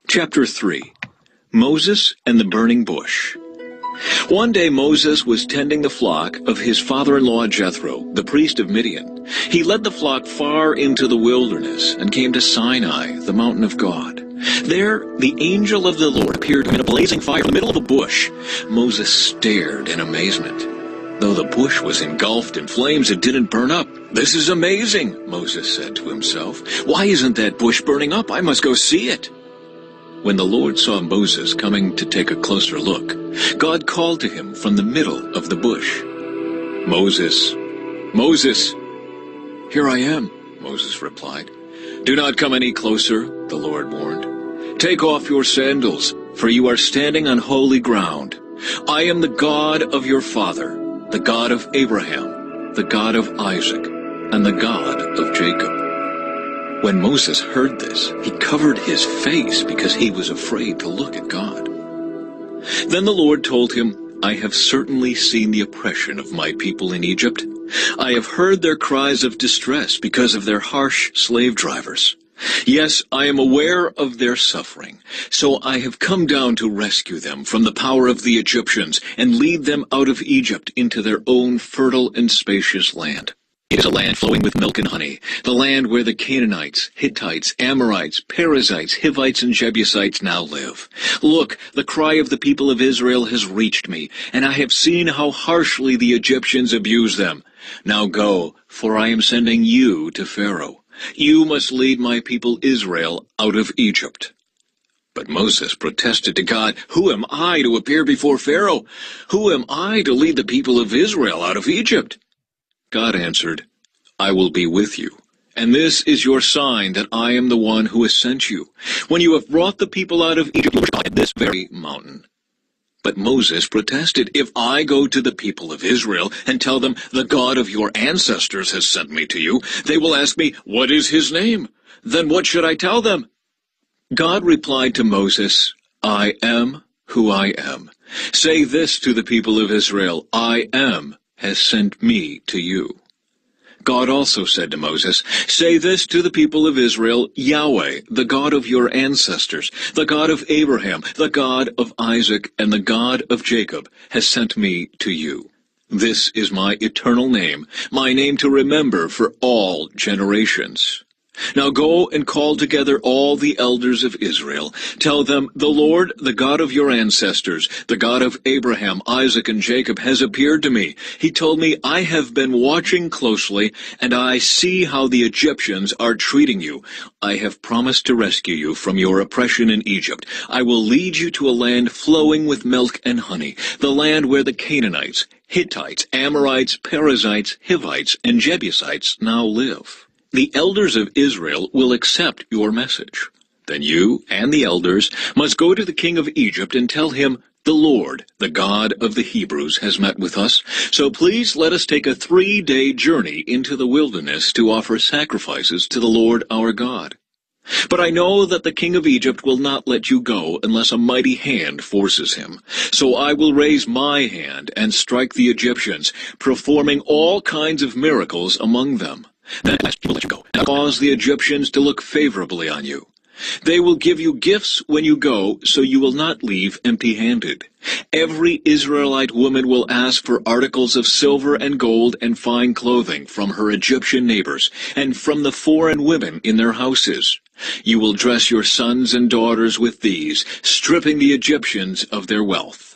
Chapter 3. Moses and the Burning Bush. One day Moses was tending the flock of his father-in-law Jethro, the priest of Midian. He led the flock far into the wilderness and came to Sinai, the mountain of God. There, the angel of the Lord appeared to him in a blazing fire in the middle of a bush. Moses stared in amazement. Though the bush was engulfed in flames, it didn't burn up. "This is amazing," Moses said to himself. "Why isn't that bush burning up? I must go see it." When the Lord saw Moses coming to take a closer look, God called to him from the middle of the bush. "Moses, Moses." "Here I am," Moses replied. "Do not come any closer," the Lord warned. "Take off your sandals, for you are standing on holy ground. I am the God of your father, the God of Abraham, the God of Isaac, and the God of Jacob." When Moses heard this, he covered his face because he was afraid to look at God. Then the Lord told him, "I have certainly seen the oppression of my people in Egypt. I have heard their cries of distress because of their harsh slave drivers. Yes, I am aware of their suffering, so I have come down to rescue them from the power of the Egyptians and lead them out of Egypt into their own fertile and spacious land. It is a land flowing with milk and honey, the land where the Canaanites, Hittites, Amorites, Perizzites, Hivites, and Jebusites now live. Look, the cry of the people of Israel has reached me, and I have seen how harshly the Egyptians abuse them. Now go, for I am sending you to Pharaoh. You must lead my people Israel out of Egypt." But Moses protested to God, "Who am I to appear before Pharaoh? Who am I to lead the people of Israel out of Egypt?" God answered, "I will be with you, and this is your sign that I am the one who has sent you. When you have brought the people out of Egypt, you will worship at this very mountain." But Moses protested, "If I go to the people of Israel and tell them, 'The God of your ancestors has sent me to you,' they will ask me, 'What is his name?' Then what should I tell them?" God replied to Moses, "I am who I am. Say this to the people of Israel, 'I am has sent me to you.'" God also said to Moses, "Say this to the people of Israel, 'Yahweh, the God of your ancestors, the God of Abraham, the God of Isaac, and the God of Jacob, has sent me to you.' This is my eternal name, my name to remember for all generations. Now go and call together all the elders of Israel. Tell them, 'The Lord, the God of your ancestors, the God of Abraham, Isaac, and Jacob, has appeared to me. He told me, I have been watching closely, and I see how the Egyptians are treating you. I have promised to rescue you from your oppression in Egypt. I will lead you to a land flowing with milk and honey, the land where the Canaanites, Hittites, Amorites, Perizzites, Hivites, and Jebusites now live. The elders of Israel will accept your message. Then you and the elders must go to the king of Egypt and tell him, 'The Lord, the God of the Hebrews, has met with us. So please let us take a 3-day journey into the wilderness to offer sacrifices to the Lord our God. But I know that the king of Egypt will not let you go unless a mighty hand forces him. So I will raise my hand and strike the Egyptians, performing all kinds of miracles among them. Then he will let you go, and cause the Egyptians to look favorably on you. They will give you gifts when you go, so you will not leave empty-handed. Every Israelite woman will ask for articles of silver and gold and fine clothing from her Egyptian neighbors, and from the foreign women in their houses. You will dress your sons and daughters with these, stripping the Egyptians of their wealth.